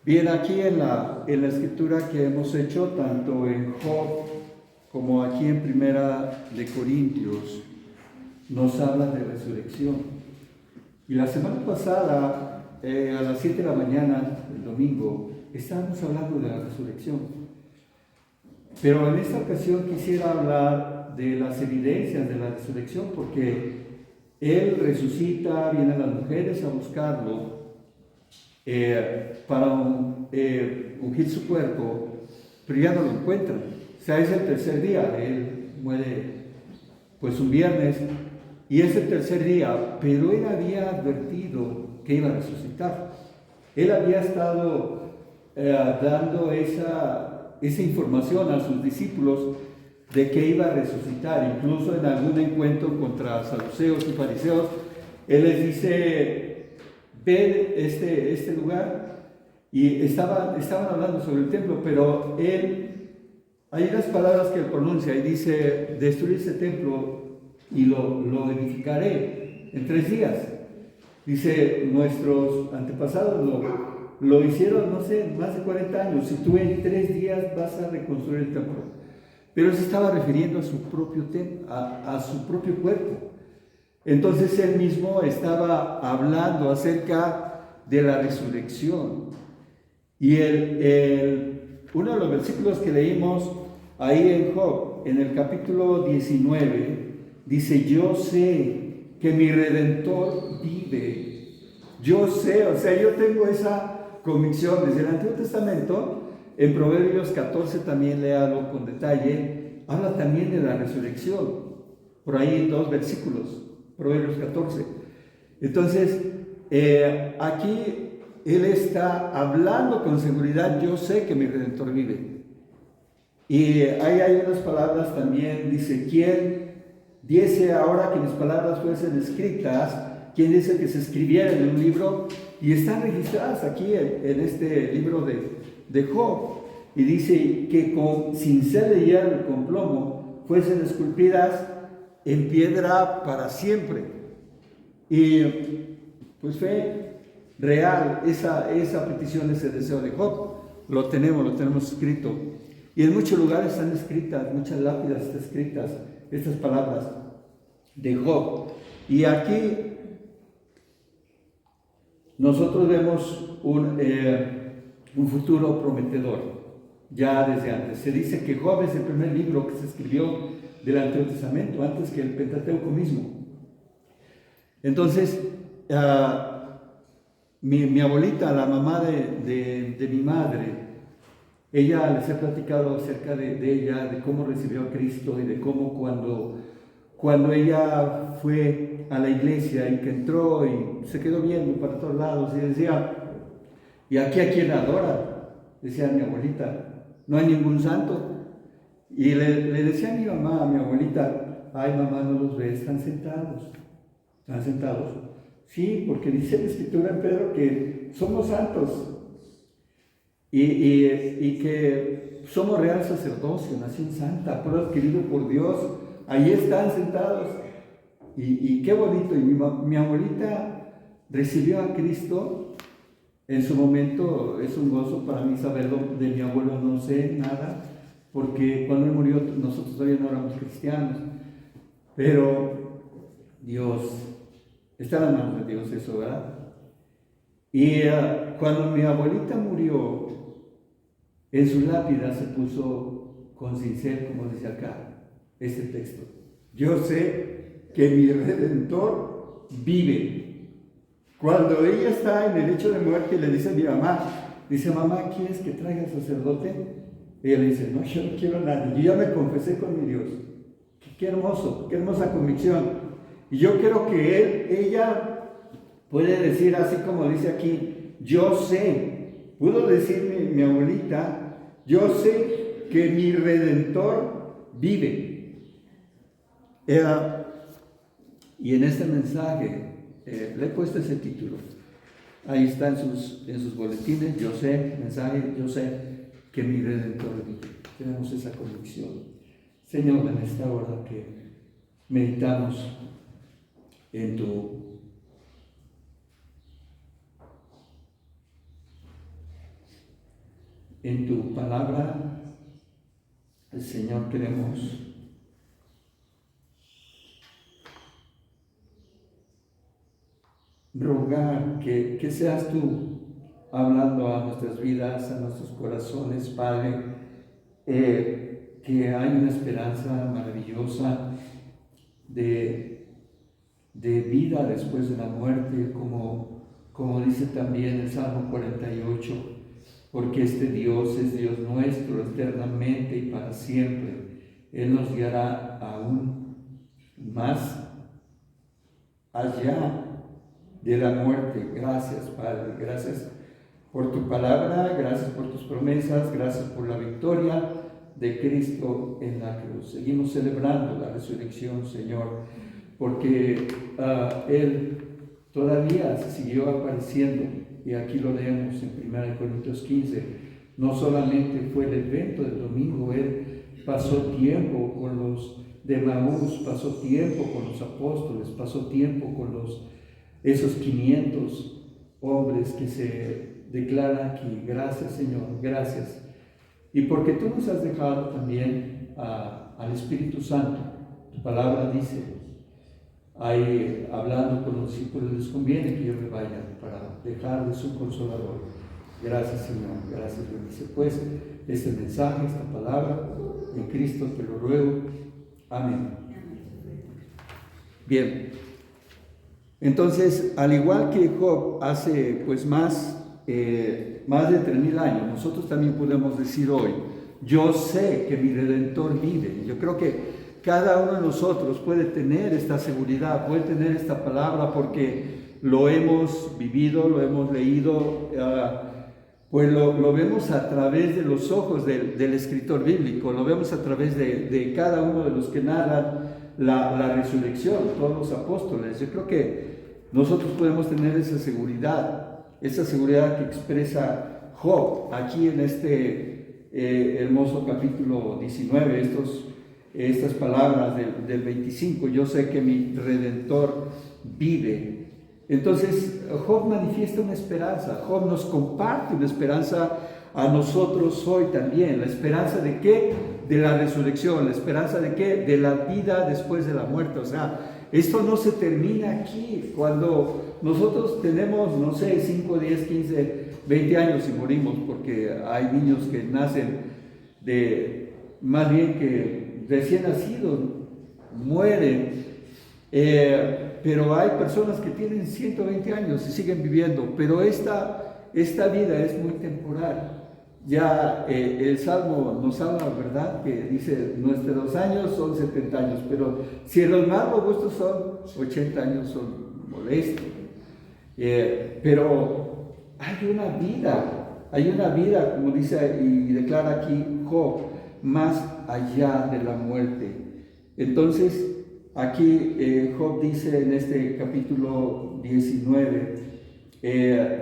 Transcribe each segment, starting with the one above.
Bien, aquí en la escritura que hemos hecho, tanto en Job como aquí en Primera de Corintios, nos habla de resurrección. Y la semana pasada, a las 7 de la mañana, el domingo, estábamos hablando de la resurrección. Pero en esta ocasión quisiera hablar de las evidencias de la resurrección, porque Él resucita, vienen las mujeres a buscarlo para ungir su cuerpo, pero ya no lo encuentran. O sea, es el tercer día, Él muere pues un viernes, y es el tercer día, pero Él había advertido que iba a resucitar. Él había estado dando esa información a sus discípulos de que iba a resucitar. Incluso en algún encuentro contra saduceos y fariseos, Él les dice: ven este lugar, y estaban hablando sobre el templo, pero Él, hay unas palabras que Él pronuncia y dice: destruir ese templo y lo edificaré en 3 días. Dice: nuestros antepasados lo hicieron, no sé, más de 40 años, y tú en 3 días vas a reconstruir el templo. Pero Él se estaba refiriendo a su propio a su propio cuerpo. Entonces Él mismo estaba hablando acerca de la resurrección. Y uno de los versículos que leímos ahí en Job, en el capítulo 19, dice: yo sé que mi Redentor vive. Yo sé, o sea, yo tengo esa convicción. Desde el Antiguo Testamento, en Proverbios 14 también léalo con detalle, habla también de la resurrección. Por ahí 2 versículos, Proverbios 14. Entonces, aquí Él está hablando con seguridad: yo sé que mi Redentor vive. Y ahí hay unas palabras también, dice: ¿quién diese ahora que mis palabras fuesen escritas? ¿Quién dice que se escribieran en un libro? Y están registradas aquí en este libro de Job. Y dice que sin ser de hierro y con plomo fuesen esculpidas en piedra para siempre. Y pues fue real esa petición, ese deseo de Job. Lo tenemos escrito. Y en muchos lugares están escritas, muchas lápidas están escritas estas palabras de Job. Y aquí nosotros vemos un futuro prometedor, ya desde antes. Se dice que Job es el primer libro que se escribió del Antiguo Testamento, antes que el Pentateuco mismo. Entonces, mi abuelita, la mamá de mi madre, ella, les he platicado acerca de ella, de cómo recibió a Cristo y de cómo cuando ella fue a la iglesia y que entró y se quedó viendo para todos lados y decía: ¿y aquí a quién adora? Decía mi abuelita: no hay ningún santo. Y le decía a mi mamá, a mi abuelita: ay, mamá, ¿no los ves? Están sentados. ¿Están sentados? Sí, porque dice la Escritura en Pedro que somos santos y que somos real sacerdocio, nación santa, pueblo adquirido por Dios. Ahí están sentados. Y qué bonito. Y mi abuelita recibió a Cristo en su momento. Es un gozo para mí saberlo. De mi abuelo no sé nada, porque cuando él murió nosotros todavía no éramos cristianos. Pero Dios, está en las manos de Dios eso, ¿verdad? Y cuando mi abuelita murió, en su lápida se puso con cincel, como dice acá, este texto: yo sé que mi Redentor vive. Cuando ella está en el lecho de muerte, le dice a mi mamá, dice: mamá, ¿quieres que traiga sacerdote? Ella le dice: no, yo no quiero a nadie, yo ya me confesé con mi Dios. Qué hermoso, qué hermosa convicción. Y yo creo que ella puede decir, así como dice aquí: yo sé, pudo decir mi abuelita: yo sé que mi Redentor vive. Y en este mensaje le he puesto ese título. Ahí está en sus boletines: yo sé, mensaje, yo sé que mi Redentor vive. Tenemos esa convicción. Señor, en esta hora que meditamos en en tu palabra, Señor, queremos rogar que seas tú hablando a nuestras vidas, a nuestros corazones, Padre, que hay una esperanza maravillosa de vida después de la muerte, como dice también el Salmo 48, porque este Dios es Dios nuestro eternamente y para siempre. Él nos guiará aún más allá de la muerte. Gracias, Padre, gracias por tu palabra, gracias por tus promesas, gracias por la victoria de Cristo en la cruz. Seguimos celebrando la resurrección, Señor, porque Él todavía siguió apareciendo, y aquí lo leemos en 1 Corintios 15, no solamente fue el evento del domingo, Él pasó tiempo con los de Maús, pasó tiempo con los apóstoles, pasó tiempo con esos 500 hombres que se declaran aquí. Gracias, Señor, gracias. Y porque tú nos has dejado también al Espíritu Santo. Tu palabra dice, hablando con los discípulos, les conviene que yo me vaya para dejarles un consolador. Gracias, Señor, gracias. Bendice pues este mensaje, esta palabra, en Cristo te lo ruego. Amén. Bien, entonces, al igual que Job hace pues más de 3,000 años, nosotros también podemos decir hoy, yo sé que mi Redentor vive. Yo creo que cada uno de nosotros puede tener esta seguridad, puede tener esta palabra, porque lo hemos vivido, lo hemos leído, pues lo vemos a través de los ojos del escritor bíblico, lo vemos a través de cada uno de los que narran la resurrección, todos los apóstoles. Yo creo que nosotros podemos tener esa seguridad que expresa Job aquí en este hermoso capítulo 19, estas palabras del 25, yo sé que mi Redentor vive. Entonces Job manifiesta una esperanza, Job nos comparte una esperanza a nosotros hoy también. ¿La esperanza de qué? De la resurrección. ¿La esperanza de qué? De la vida después de la muerte. O sea, esto no se termina aquí. Cuando nosotros tenemos, no sé, 5, 10, 15, 20 años y morimos, porque hay niños que nacen más bien que recién nacidos, mueren, pero hay personas que tienen 120 años y siguen viviendo, pero esta vida es muy temporal. Ya el Salmo nos habla, ¿verdad?, que dice, nuestros años son 70 años, pero si en los más robustos son 80 años, son molestos. Pero hay una vida, como dice y declara aquí Job, más allá de la muerte. Entonces, aquí Job dice en este capítulo 19,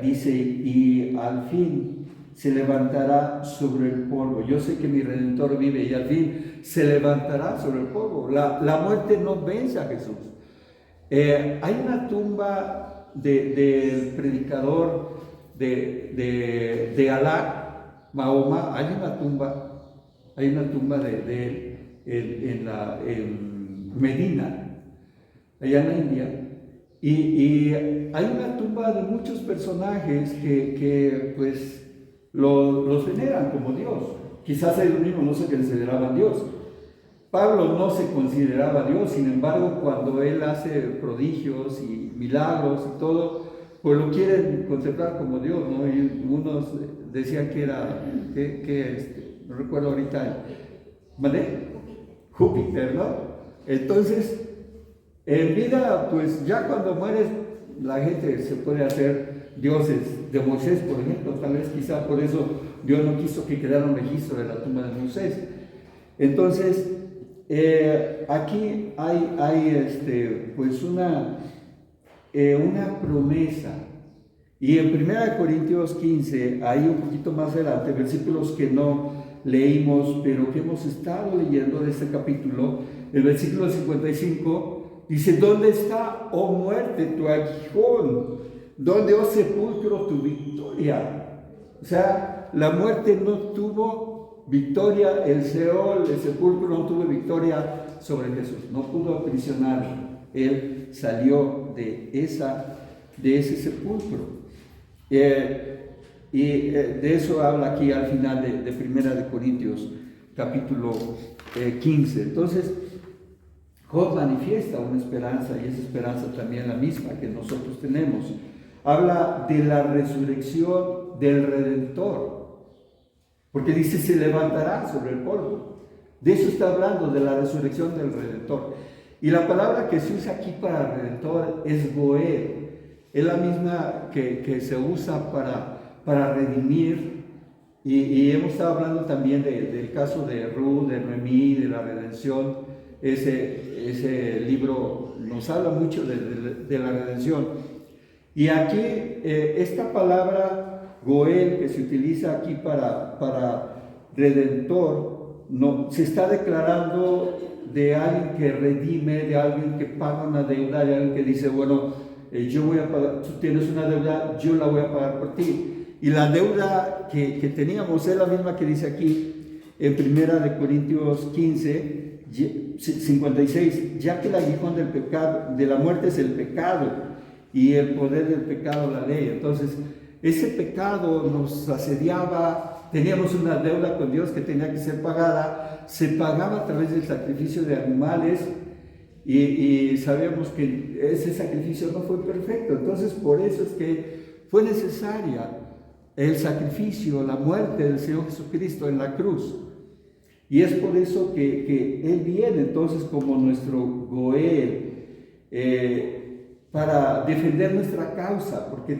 dice, y al fin se levantará sobre el polvo. Yo sé que mi Redentor vive y al fin se levantará sobre el polvo. La muerte no vence a Jesús. Hay una tumba del predicador de Alá, Mahoma. Hay una tumba de él en Medina, allá en la India. Y hay una tumba de muchos personajes que pues los veneran como Dios. Quizás ellos mismos no se consideraban Dios. Pablo no se consideraba Dios, sin embargo, cuando él hace prodigios y milagros y todo, pues lo quieren contemplar como Dios, ¿no? Y unos decían que era, no recuerdo ahorita, ¿vale? Júpiter, ¿no? Entonces, en vida, pues ya cuando mueres, la gente se puede hacer dioses de Moisés, por ejemplo. Tal vez quizá por eso Dios no quiso que quedara un registro de la tumba de Moisés. Entonces, aquí hay pues una promesa. Y en 1 Corintios 15, ahí un poquito más adelante, versículos que no leímos, pero que hemos estado leyendo de este capítulo, el versículo 55, dice, ¿dónde está, oh muerte, tu aguijón? ¿Dónde, oh sepulcro, tu victoria? O sea, la muerte no tuvo victoria, el Seol, el sepulcro no tuvo victoria sobre Jesús, no pudo aprisionarlo. Él salió de ese sepulcro. De eso habla aquí al final de Primera de Corintios, capítulo 15. Entonces, Job manifiesta una esperanza, y esa esperanza también la misma que nosotros tenemos. Habla de la resurrección del Redentor, porque dice, se levantará sobre el polvo. De eso está hablando, de la resurrección del Redentor. Y la palabra que se usa aquí para Redentor es Goel. Es la misma que se usa para redimir. Y hemos estado hablando también del caso de Ruth, de Noemí, de la redención. Ese libro nos habla mucho de la redención. Y aquí esta palabra Goel, que se utiliza aquí para redentor, no, se está declarando de alguien que redime, de alguien que paga una deuda, de alguien que dice, bueno, yo voy a pagar, tú tienes una deuda, yo la voy a pagar por ti. Y la deuda que teníamos es la misma que dice aquí en Primera de Corintios 15, 56, ya que el aguijón del pecado, de la muerte es el pecado, y el poder del pecado la ley. Entonces, ese pecado nos asediaba, teníamos una deuda con Dios que tenía que ser pagada, se pagaba a través del sacrificio de animales, y sabemos que ese sacrificio no fue perfecto. Entonces, por eso es que fue necesaria el sacrificio, la muerte del Señor Jesucristo en la cruz. Y es por eso que Él viene entonces como nuestro Goel, para defender nuestra causa, porque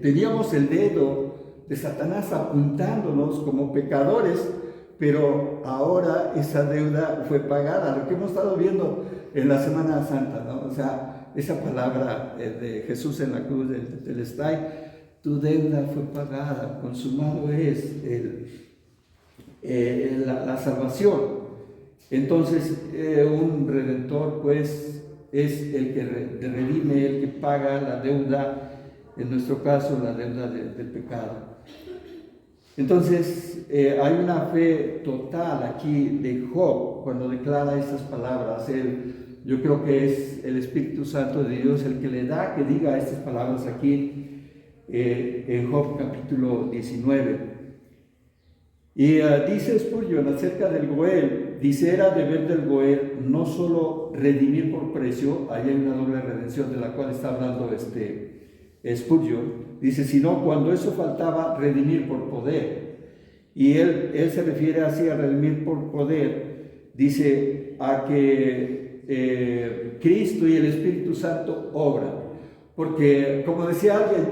teníamos el dedo de Satanás apuntándonos como pecadores, pero ahora esa deuda fue pagada, lo que hemos estado viendo en la Semana Santa, ¿no? O sea, esa palabra de Jesús en la cruz del Telestai, tu deuda fue pagada, consumado es la salvación. Entonces, un redentor, pues, es el que redime, el que paga la deuda, en nuestro caso, la deuda del pecado. Entonces, hay una fe total aquí de Job cuando declara estas palabras. Yo creo que es el Espíritu Santo de Dios el que le da que diga estas palabras aquí en Job capítulo 19. Y dice Spurgeon acerca del Goel, dice, era deber del Goel no solo redimir por precio, ahí hay una doble redención de la cual está hablando Spurgeon, dice, sino cuando eso faltaba, redimir por poder. Y él se refiere así a redimir por poder, dice, a que Cristo y el Espíritu Santo obran. Porque, como decía alguien,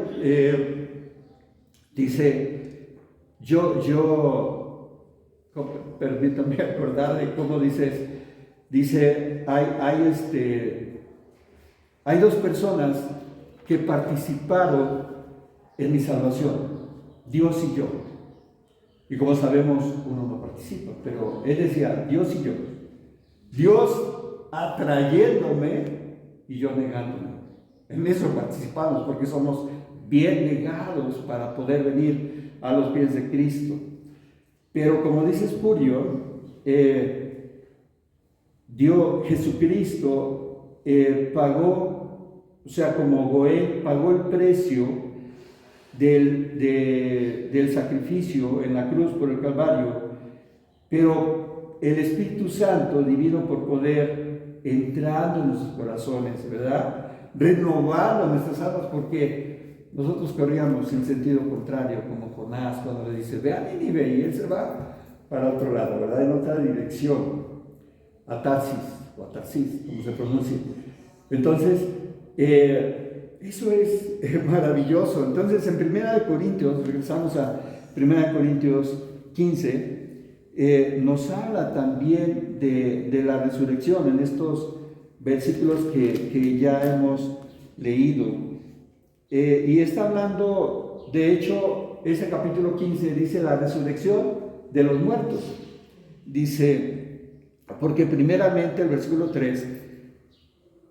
dice, permítame acordar de cómo dice, hay dos personas que participaron en mi salvación, Dios y yo. Y como sabemos, uno no participa, pero él decía, Dios y yo. Dios atrayéndome y yo negándome. En eso participamos porque somos bien negados para poder venir a los pies de Cristo. Pero como dice Spurgeon, Jesucristo pagó, o sea, como Goel pagó el precio del sacrificio en la cruz por el Calvario, pero el Espíritu Santo, divino por poder, entrando en nuestros corazones, ¿verdad? Renovando nuestras almas, porque nosotros corríamos en sentido contrario, como Jonás cuando le dice, ve a Nínive, y él se va para otro lado, ¿verdad? En otra dirección, a Tarsis, o a Tarsis, como se pronuncia. Entonces, eso es maravilloso. Entonces, en 1 Corintios, regresamos a 1 Corintios 15, nos habla también de la resurrección en estos versículos que ya hemos leído. Y está hablando, de hecho, ese capítulo 15 dice la resurrección de los muertos. Dice, porque primeramente el versículo 3,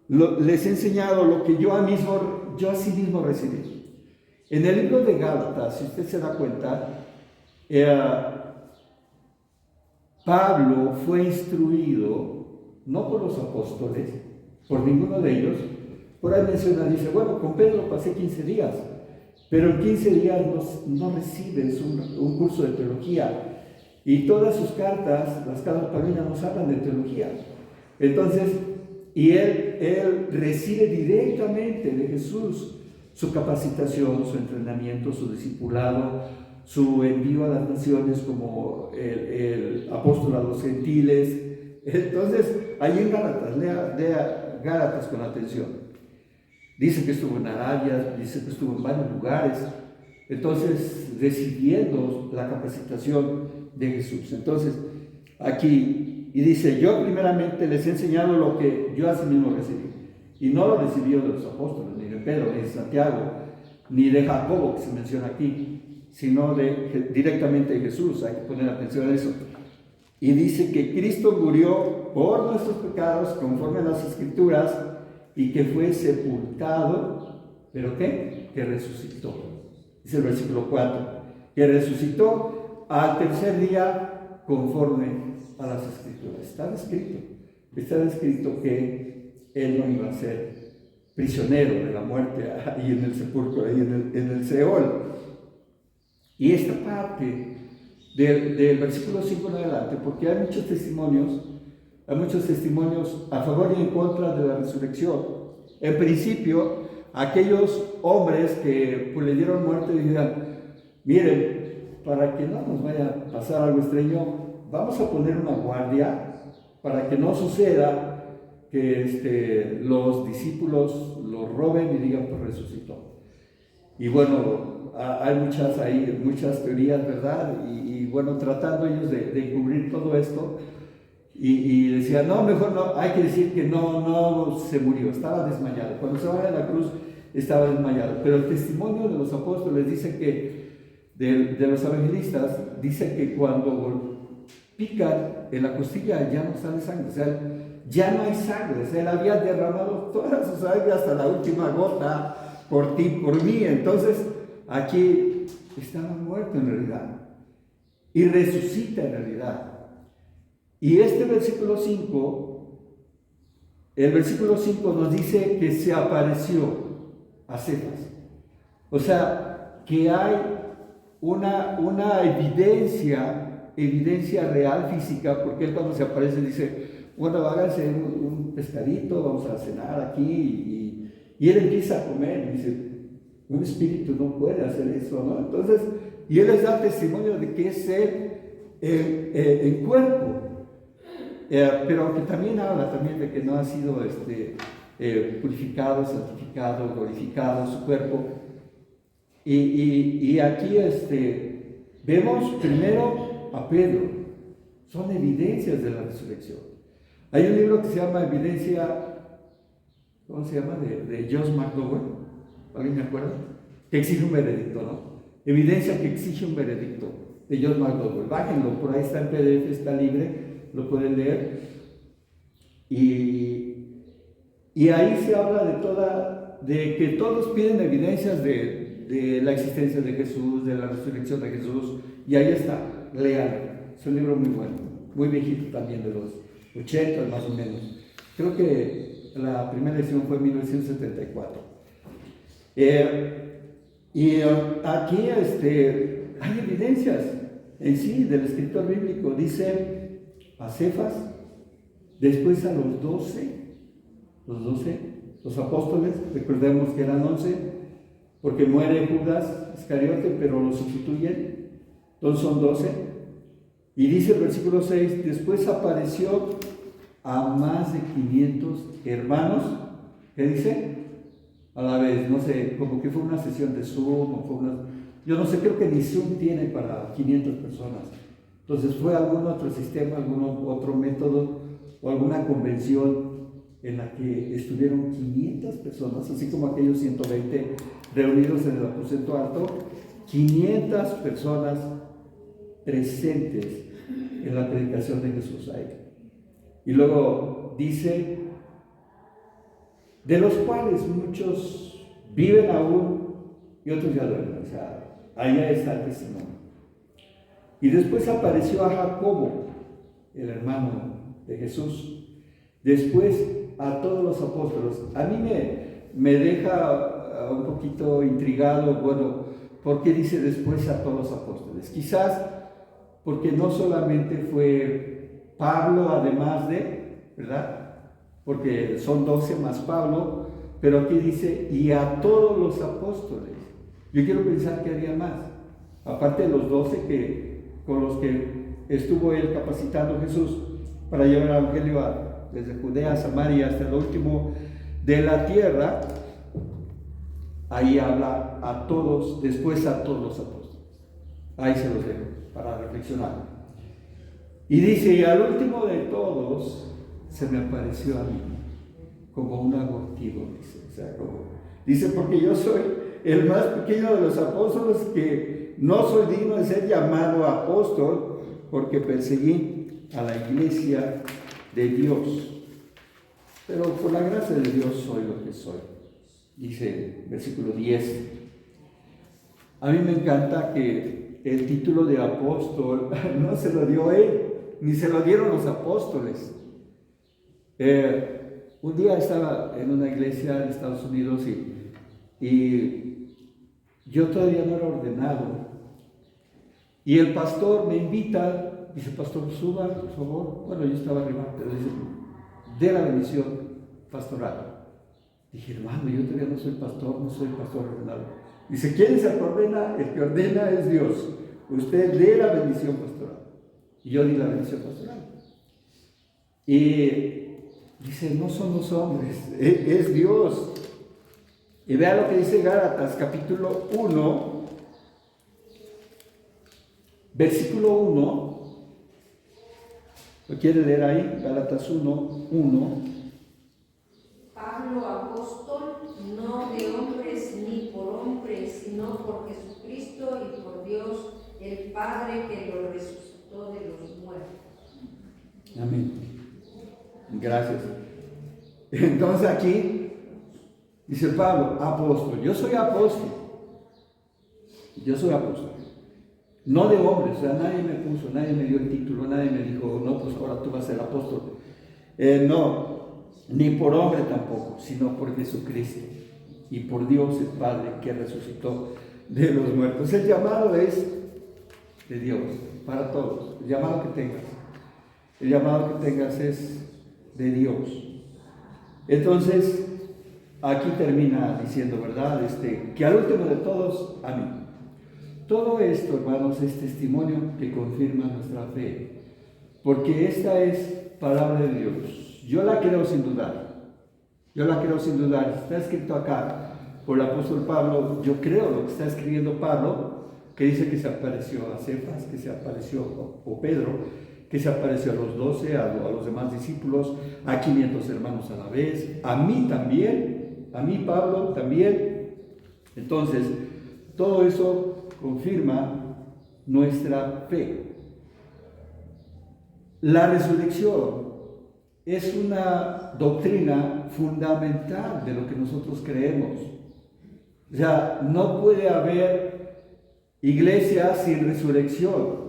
les he enseñado lo que yo a sí mismo recibí. En el libro de Gálatas, si usted se da cuenta, Pablo fue instruido, no por los apóstoles, por ninguno de ellos. Por ahí menciona, dice, bueno, con Pedro pasé 15 días, pero en 15 días no recibes un curso de teología. Y todas sus cartas, las cartas paulinas, nos hablan de teología. Entonces, y él recibe directamente de Jesús su capacitación, su entrenamiento, su discipulado, su envío a las naciones como el apóstol a los gentiles. Entonces, ahí en Gálatas, lea Gálatas con atención. Dice que estuvo en Arabia, dice que estuvo en varios lugares. Entonces, recibiendo la capacitación de Jesús. Entonces, aquí, y dice, yo primeramente les he enseñado lo que yo asimismo recibí. Y no lo recibió de los apóstoles, ni de Pedro, ni de Santiago, ni de Jacobo, que se menciona aquí, sino directamente de Jesús. Hay que poner atención a eso. Y dice que Cristo murió por nuestros pecados, conforme a las Escrituras, y que fue sepultado, ¿pero qué? Que resucitó. Dice el versículo 4, que resucitó al tercer día conforme a las Escrituras. Está escrito que Él no iba a ser prisionero de la muerte ahí en el sepulcro, ahí en el Seol. Y esta parte del versículo 5 en adelante, porque hay muchos testimonios a favor y en contra de la resurrección. En principio, aquellos hombres que pues, le dieron muerte dijeron, miren, para que no nos vaya a pasar algo extraño, vamos a poner una guardia para que no suceda que los discípulos lo roben y digan, pues resucitó. Y bueno, hay muchas teorías, ¿verdad? Y bueno, tratando ellos de encubrir todo esto, y decían, no, mejor no, hay que decir que no se murió, estaba desmayado. Cuando se va a la cruz, estaba desmayado. Pero el testimonio de los apóstoles dice que, de los evangelistas, dice que cuando pican en la costilla ya no sale sangre, o sea, ya no hay sangre, o sea, él había derramado toda su sangre hasta la última gota por ti, por mí. Entonces, aquí estaba muerto en realidad y resucita en realidad. Y este versículo 5, el versículo 5 nos dice que se apareció a Cefas. O sea, que hay una evidencia real física, porque él cuando se aparece dice, bueno, háganse un pescadito, vamos a cenar aquí, y él empieza a comer, y dice, un espíritu no puede hacer eso, ¿no? Entonces, y él les da testimonio de que es él en cuerpo. Pero que también habla también de que no ha sido purificado, santificado, glorificado su cuerpo. Y aquí vemos primero a Pedro. Son evidencias de la resurrección. Hay un libro que se llama Evidencia, ¿cómo se llama? De Josh McDowell. ¿Alguien me acuerda? Que exige un veredicto, ¿no? Evidencia que exige un veredicto, de Josh McDowell. Bájenlo, por ahí está en PDF, está libre. Lo pueden leer, y ahí se habla de que todos piden evidencias de la existencia de Jesús, de la resurrección de Jesús, y ahí está, léanlo. Es un libro muy bueno, muy viejito también, de los 80 más o menos. Creo que la primera edición fue en 1974. Y aquí hay evidencias en sí del escritor bíblico. Dice a Cefas, después a los 12, los apóstoles, recordemos que eran 11, porque muere Judas Iscariote, pero lo sustituyen, entonces son 12, y dice el versículo 6, después apareció a más de 500 hermanos, ¿qué dice? A la vez, no sé, como que fue una sesión de Zoom, o fue yo no sé, creo que ni Zoom tiene para 500 personas. Entonces fue algún otro sistema, algún otro método o alguna convención en la que estuvieron 500 personas, así como aquellos 120 reunidos en el aposento alto, 500 personas presentes en la predicación de Jesús ahí. Y luego dice, de los cuales muchos viven aún y otros ya duermen. O sea, allá está el testimonio. Y después apareció a Jacobo, el hermano de Jesús. Después a todos los apóstoles. A mí me deja un poquito intrigado, bueno, ¿por qué dice después a todos los apóstoles? Quizás porque no solamente fue Pablo, además de, ¿verdad? Porque son 12 más Pablo, pero aquí dice, y a todos los apóstoles. Yo quiero pensar que había más, aparte de los 12 con los que estuvo él capacitando Jesús para llevar el evangelio desde Judea, Samaria, hasta el último de la tierra. Ahí habla a todos, después a todos los apóstoles. Ahí se los dejo para reflexionar. Y dice, y al último de todos se me apareció a mí como un abortivo, dice. O sea, dice, porque yo soy el más pequeño de los apóstoles, que no soy digno de ser llamado apóstol, porque perseguí a la iglesia de Dios. Pero por la gracia de Dios soy lo que soy. Dice versículo 10. A mí me encanta que el título de apóstol no se lo dio él, ni se lo dieron los apóstoles. Un día estaba en una iglesia en Estados Unidos y yo todavía no era ordenado. Y el pastor me invita, dice, pastor, suba, por favor. Bueno, yo estaba arriba, pero dice, de la bendición pastoral. Dije, hermano, yo todavía no soy pastor, no soy pastor ordenado. Dice, ¿quién se ordena? El que ordena es Dios. Usted dé la bendición pastoral. Y yo di la bendición pastoral. Y dice, no son los hombres, es Dios. Y vea lo que dice Gálatas, capítulo 1, versículo 1. ¿Lo quiere leer ahí? Gálatas 1:1. Pablo, apóstol, no de hombres ni por hombres, sino por Jesucristo y por Dios, el Padre que lo resucitó de los muertos. Amén. Gracias. Entonces aquí dice Pablo, apóstol. Yo soy apóstol. Yo soy apóstol. No de hombres, o sea, nadie me puso, nadie me dio el título, nadie me dijo, no, pues ahora tú vas a ser apóstol. No, ni por hombre tampoco, sino por Jesucristo y por Dios el Padre que resucitó de los muertos. El llamado es de Dios para todos. El llamado que tengas es de Dios. Entonces, aquí termina diciendo, ¿verdad? Que al último de todos, a mí. Todo esto, hermanos, es testimonio que confirma nuestra fe, porque esta es palabra de Dios. Yo la creo sin dudar. Está escrito acá por el apóstol Pablo. Yo creo lo que está escribiendo Pablo, que dice que se apareció a Cefas, que se apareció o Pedro, que se apareció a los 12, a los demás discípulos, a 500 hermanos a la vez, a mí también, a mí Pablo también. Entonces, todo eso confirma nuestra fe. La resurrección es una doctrina fundamental de lo que nosotros creemos. O sea, no puede haber iglesia sin resurrección.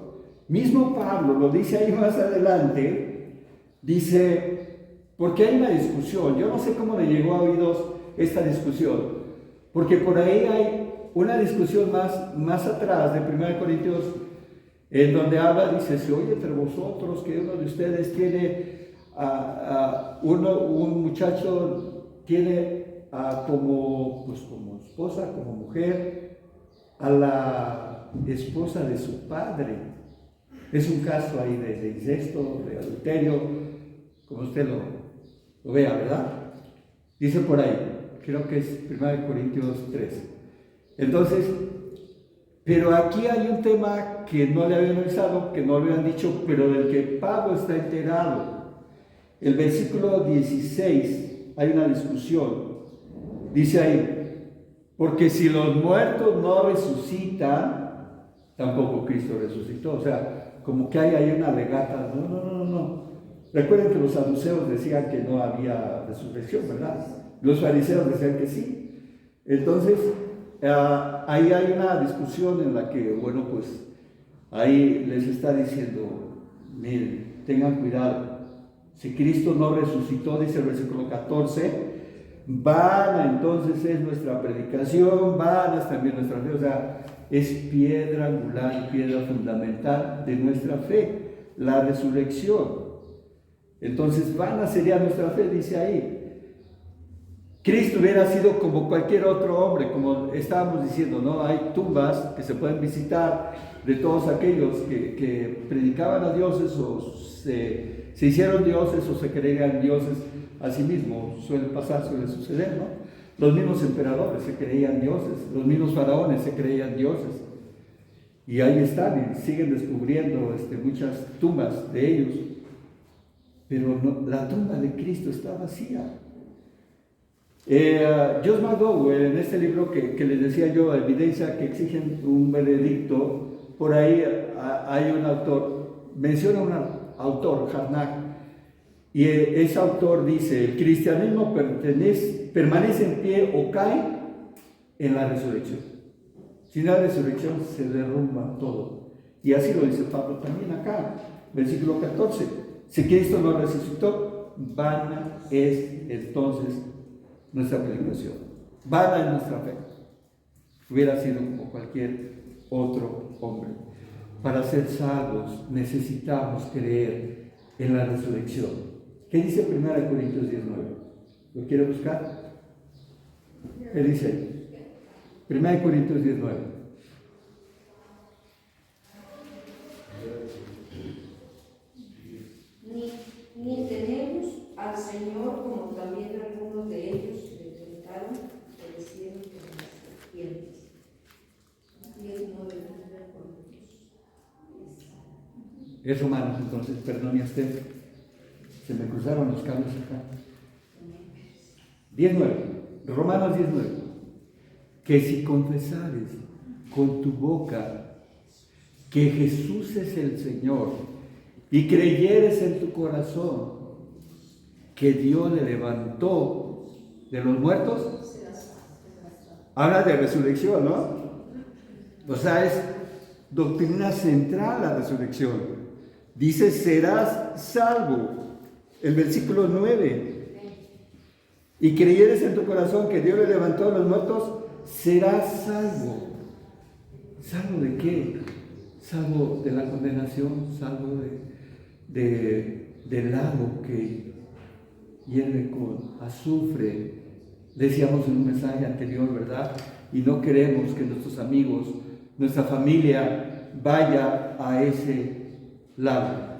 Mismo Pablo lo dice ahí más adelante, dice, porque hay una discusión. Yo no sé cómo le llegó a oídos esta discusión, porque por ahí hay una discusión más atrás de 1 Corintios, en donde habla, dice, se oye entre vosotros que uno de ustedes tiene un muchacho tiene como esposa, como mujer, a la esposa de su padre. Es un caso ahí de incesto, de adulterio, como usted lo vea, ¿verdad? Dice por ahí, creo que es 1 Corintios 3. Entonces, pero aquí hay un tema que no le habían avisado, que no le habían dicho, pero del que Pablo está enterado. El versículo 16, hay una discusión. Dice ahí, porque si los muertos no resucitan, tampoco Cristo resucitó. O sea, como que hay ahí una legata. No. Recuerden que los saduceos decían que no había resurrección, ¿verdad? Los fariseos decían que sí. Entonces, ahí hay una discusión en la que, bueno, pues ahí les está diciendo, miren, tengan cuidado. Si Cristo no resucitó, dice el versículo 14, vana entonces es nuestra predicación, vana es también nuestra fe, o sea, es piedra angular, piedra fundamental de nuestra fe, la resurrección. Entonces, vana sería nuestra fe, dice ahí. Cristo hubiera sido como cualquier otro hombre, como estábamos diciendo, ¿no? Hay tumbas que se pueden visitar de todos aquellos que predicaban a dioses o se hicieron dioses o se creían dioses a sí mismos. Suele pasar, suele suceder, ¿no? Los mismos emperadores se creían dioses, los mismos faraones se creían dioses. Y ahí están, y siguen descubriendo muchas tumbas de ellos. Pero no, la tumba de Cristo está vacía. Josh McDowell, en este libro que les decía yo, Evidencia que exigen un veredicto, por ahí hay un autor, menciona un autor, Harnack, y ese autor dice, el cristianismo permanece en pie o cae en la resurrección. Sin la resurrección se derrumba todo. Y así lo dice Pablo también acá, versículo 14. Si Cristo no resucitó, vana es entonces nuestra predicación, vana es nuestra fe. Hubiera sido como cualquier otro hombre. Para ser salvos necesitamos creer en la resurrección. ¿Qué dice 1 Corintios 19? ¿Lo quiere buscar? ¿Qué dice? 1 Corintios 19. Ni tenemos al Señor como también algunos de ellos le tentaron, perecieron por las serpientes. Es Romanos, entonces, perdone usted, se me cruzaron los cables acá. 19, Romanos 19. Que si confesares con tu boca que Jesús es el Señor y creyeres en tu corazón que Dios le levantó de los muertos, habla de resurrección, ¿no? O sea, es doctrina central la resurrección. Dice, serás salvo. El versículo 9. Y creyeres en tu corazón que Dios le levantó de los muertos, serás salvo. ¿Salvo de qué? Salvo de la condenación, salvo del lago que hierve con azufre. Decíamos en un mensaje anterior, ¿verdad? Y no queremos que nuestros amigos, nuestra familia vaya a ese lago.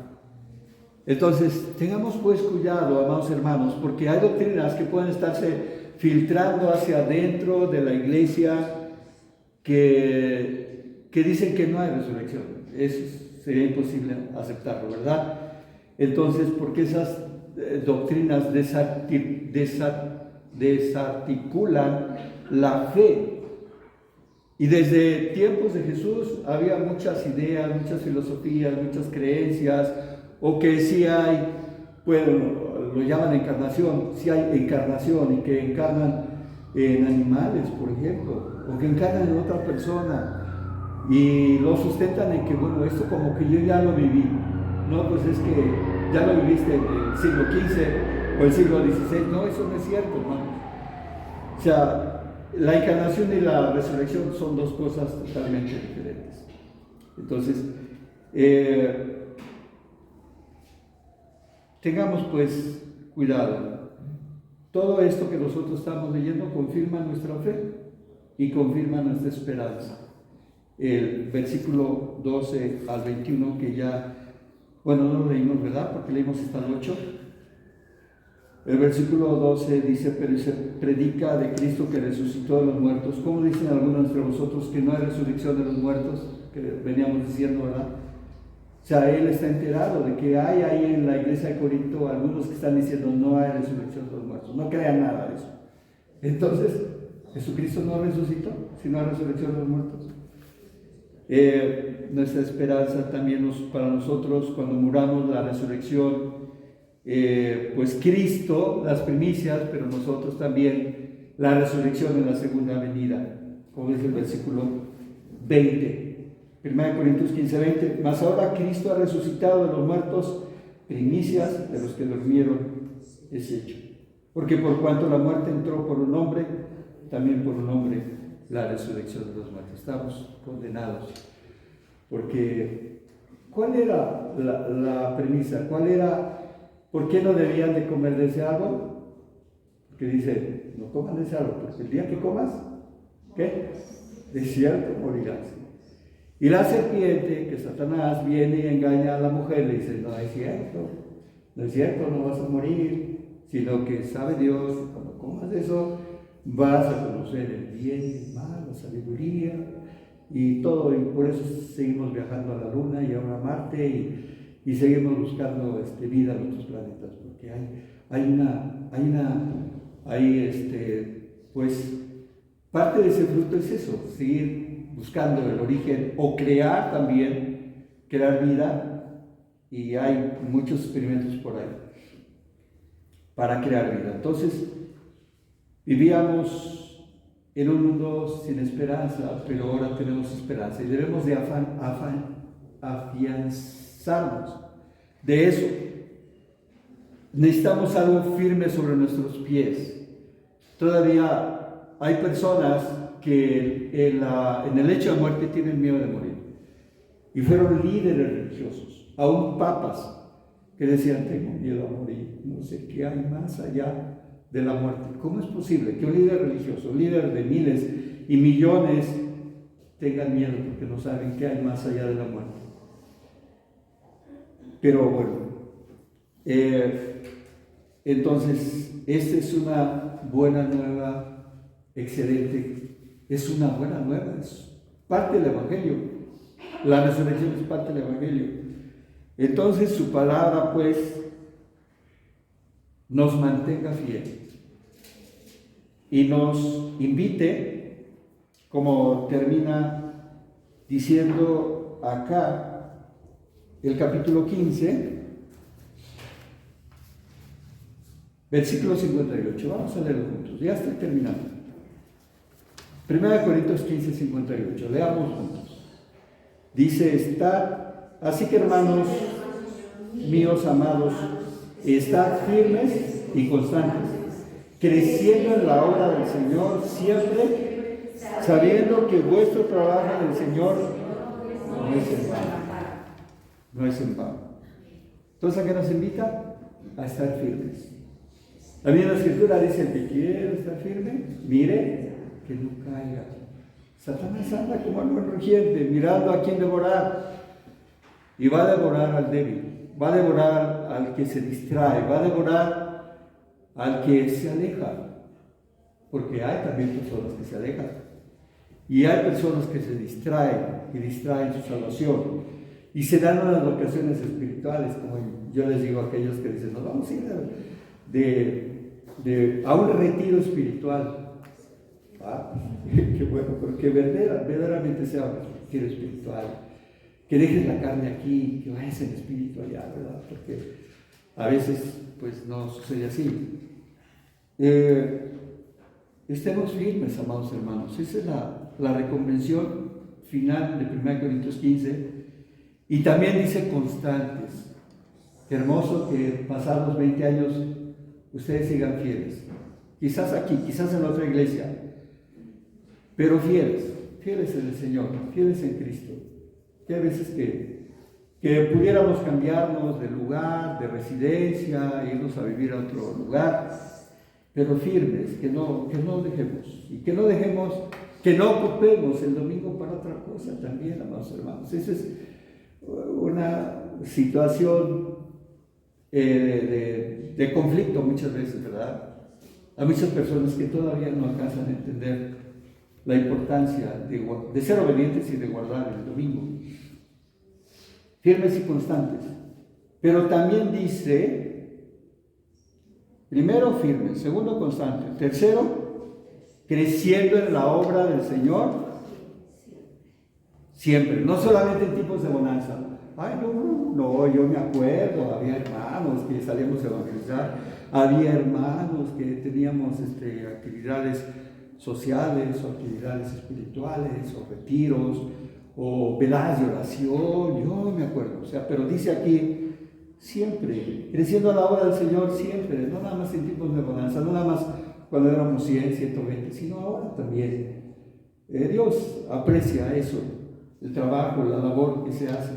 Entonces, tengamos pues cuidado, amados hermanos, porque hay doctrinas que pueden estarse filtrando hacia adentro de la iglesia que dicen que no hay resurrección. Eso sería imposible aceptarlo, ¿verdad? Entonces, porque esas doctrinas desarticulan la fe. Y desde tiempos de Jesús había muchas ideas, muchas filosofías, muchas creencias, o que sí hay, pues lo llaman encarnación, sí hay encarnación y que encarnan en animales, por ejemplo, o que encarnan en otra persona y lo sustentan en que, bueno, esto como que yo ya lo viví. No, pues es que ya lo viviste en el siglo XV o el siglo XVI. No, eso no es cierto, hermano. O sea, la encarnación y la resurrección son dos cosas totalmente diferentes. Entonces, tengamos pues cuidado. Todo esto que nosotros estamos leyendo confirma nuestra fe y confirma nuestra esperanza. El versículo 12 al 21 que ya, bueno, no lo leímos, ¿verdad? Porque leímos hasta el 8. El versículo 12 dice, pero se predica de Cristo que resucitó de los muertos. ¿Cómo dicen algunos de vosotros que no hay resurrección de los muertos? Que veníamos diciendo, ¿verdad? O sea, él está enterado de que hay ahí en la iglesia de Corinto algunos que están diciendo no hay resurrección de los muertos. No crean nada de eso. Entonces, ¿Jesucristo no resucitó si no hay resurrección de los muertos? Nuestra esperanza también para nosotros cuando muramos, la resurrección, pues Cristo, las primicias, pero nosotros también la resurrección en la segunda venida. como dice el versículo 20. 1 Corintios 15, 20. Mas ahora Cristo ha resucitado de los muertos, primicias de los que durmieron es hecho. Porque por cuanto la muerte entró por un hombre, también por un hombre la resurrección de los muertos. Estamos condenados. Porque, ¿cuál era la premisa? ¿Cuál era, por qué no debían de comer de ese árbol? Porque dice, no coman de ese árbol, porque el día que comas, ¿qué? De cierto morirás. Y la serpiente, que Satanás, viene y engaña a la mujer, le dice, no es cierto, no vas a morir, sino que sabe Dios, cuando comas de eso, vas a conocer el bien y el mal, la sabiduría, y todo, y por eso seguimos viajando a la Luna y ahora a Marte, y seguimos buscando vida en otros planetas, porque pues, parte de ese fruto es eso, seguir buscando el origen, o crear vida, y hay muchos experimentos por ahí, para crear vida. Entonces, vivíamos en un mundo sin esperanza, pero ahora tenemos esperanza y debemos de afianzarnos de eso. Necesitamos algo firme sobre nuestros pies. Todavía hay personas que en el hecho de muerte tienen miedo de morir. Y fueron líderes religiosos, aún papas, que decían, tengo miedo a morir, no sé qué hay más allá de la muerte. ¿Cómo es posible que un líder religioso, un líder de miles y millones, tengan miedo porque no saben qué hay más allá de la muerte? Pero bueno, entonces, esta es una buena nueva, excelente, es una buena nueva, es parte del Evangelio. La resurrección es parte del Evangelio. Entonces, su palabra, pues, nos mantenga fiel y nos invite, como termina diciendo acá el capítulo 15, versículo 58. Vamos a leerlo juntos, ya estoy terminando. 1 Corintios 15, 58, leamos juntos. Dice, así que hermanos míos amados, estad firmes y constantes, creciendo en la obra del Señor siempre, sabiendo que vuestro trabajo en el Señor no es en vano. No es en vano. Entonces, ¿a qué nos invita? A estar firmes. También la Escritura dice, el que quiere estar firme, mire que no caiga. Satanás anda como algo rugiente, mirando a quién devorar. Y va a devorar al débil, va a devorar al que se distrae, va a devorar al que se aleja. Porque hay también personas que se alejan. Y hay personas que se distraen y distraen su salvación. Y se dan unas vocaciones espirituales, como yo les digo a aquellos que dicen, nos vamos a ir a un retiro espiritual. Qué bueno, porque verdaderamente sea un retiro espiritual. Que dejes la carne aquí, que vayas en espíritu allá, ¿verdad? Porque a veces, pues, no sucede así. Estemos firmes, amados hermanos. Esa es la reconvención final de 1 Corintios 15. Y también dice constantes. Qué hermoso que pasados 20 años ustedes sigan fieles. Quizás aquí, quizás en otra iglesia. Pero fieles en el Señor, fieles en Cristo. Que a veces que pudiéramos cambiarnos de lugar, de residencia, irnos a vivir a otro lugar, pero firmes, que no dejemos, y que no ocupemos el domingo para otra cosa también, amados hermanos. Esa es una situación de conflicto muchas veces, ¿verdad? Hay muchas personas que todavía no alcanzan a entender la importancia de ser obedientes y de guardar el domingo. Firmes y constantes. Pero también dice, primero firmes, segundo constante, tercero, creciendo en la obra del Señor siempre, no solamente en tiempos de bonanza. Ay, no, yo me acuerdo, había hermanos que salíamos a evangelizar, había hermanos que teníamos actividades sociales o actividades espirituales o retiros o veladas de oración, yo me acuerdo, o sea, pero dice aquí, siempre, creciendo a la obra del Señor, siempre, no nada más en tiempos de bonanza, no nada más cuando éramos 100, 120, sino ahora también. Dios aprecia eso, el trabajo, la labor que se hace.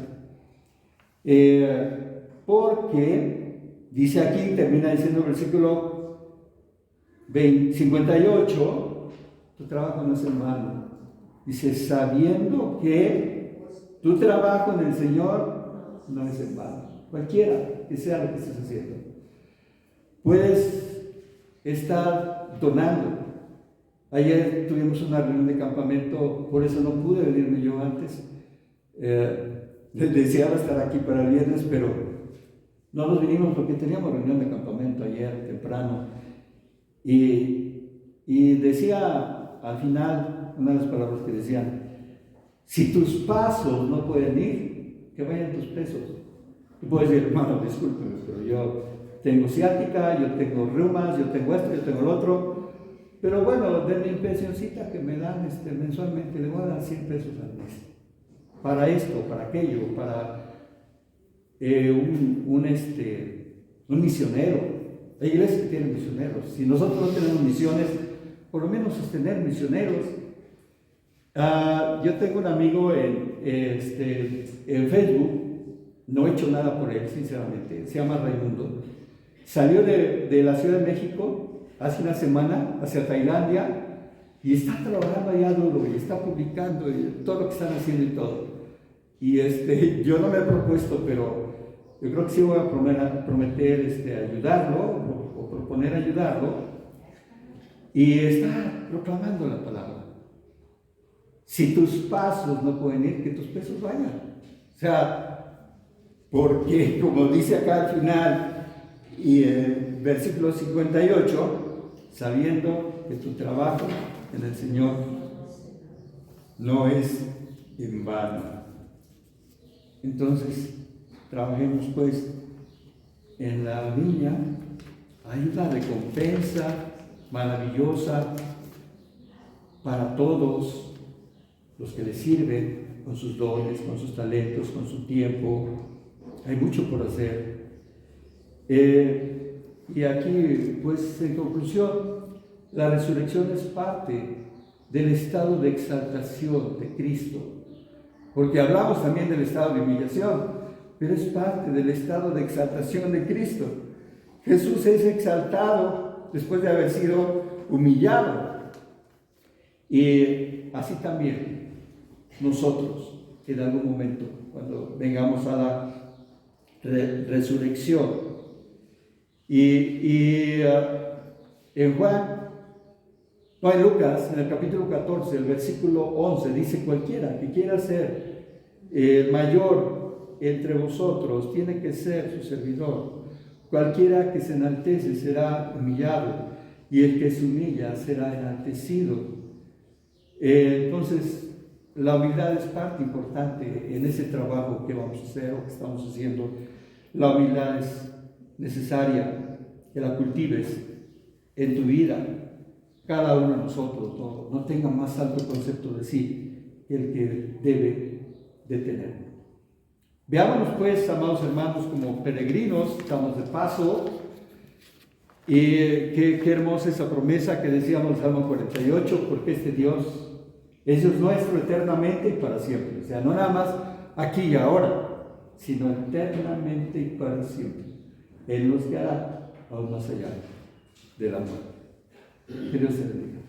Porque, dice aquí, termina diciendo el versículo 58, tu trabajo no es en vano. Dice, sabiendo que tu trabajo en el Señor no es en vano. Cualquiera que sea lo que estés haciendo. Puedes estar donando. Ayer tuvimos una reunión de campamento, por eso no pude venirme yo antes. Deseaba estar aquí para el viernes, pero no nos vinimos porque teníamos reunión de campamento ayer temprano. Y decía al final, una de las palabras que decían, si tus pasos no pueden ir, que vayan tus pesos. Tú puedes decir, hermano, discúlpeme, pero yo tengo ciática, yo tengo reumas, yo tengo esto, yo tengo lo otro. Pero bueno, de mi pensioncita que me dan mensualmente, le voy a dar 100 pesos al mes. Para esto, para aquello, para un misionero. Hay iglesias que tienen misioneros. Si nosotros no tenemos misiones, por lo menos sostener misioneros. Yo tengo un amigo en Facebook, no he hecho nada por él, sinceramente, se llama Raimundo. Salió de la Ciudad de México hace una semana hacia Tailandia y está trabajando allá duro y está publicando todo lo que están haciendo y todo. Y yo no me he propuesto, pero yo creo que sí voy a prometer ayudarlo o proponer ayudarlo. Y está proclamando la palabra. Si tus pasos no pueden ir, que tus pesos vayan. O sea, porque como dice acá al final, y el versículo 58, sabiendo que tu trabajo en el Señor no es en vano. Entonces, trabajemos pues en la viña. Hay una recompensa maravillosa para todos los que le sirven con sus dones, con sus talentos, con su tiempo. Hay mucho por hacer. Y aquí, pues en conclusión, la resurrección es parte del estado de exaltación de Cristo, porque hablamos también del estado de humillación, pero es parte del estado de exaltación de Cristo. Jesús es exaltado después de haber sido humillado, y así también nosotros en algún momento, cuando vengamos a la resurrección. En Lucas, en el capítulo 14, el versículo 11, dice, cualquiera que quiera ser el mayor entre vosotros tiene que ser su servidor. Cualquiera que se enaltece será humillado, y el que se humilla será enaltecido. Entonces, la humildad es parte importante en ese trabajo que vamos a hacer o que estamos haciendo. La humildad es necesaria que la cultives en tu vida. Cada uno de nosotros no tenga más alto concepto de sí que el que debe de tener. Veámonos pues, amados hermanos, como peregrinos, estamos de paso, y qué hermosa esa promesa que decíamos en el Salmo 48, porque este Dios es Dios nuestro eternamente y para siempre. O sea, no nada más aquí y ahora, sino eternamente y para siempre. Él nos guiará aún más allá de la muerte. Que Dios te bendiga.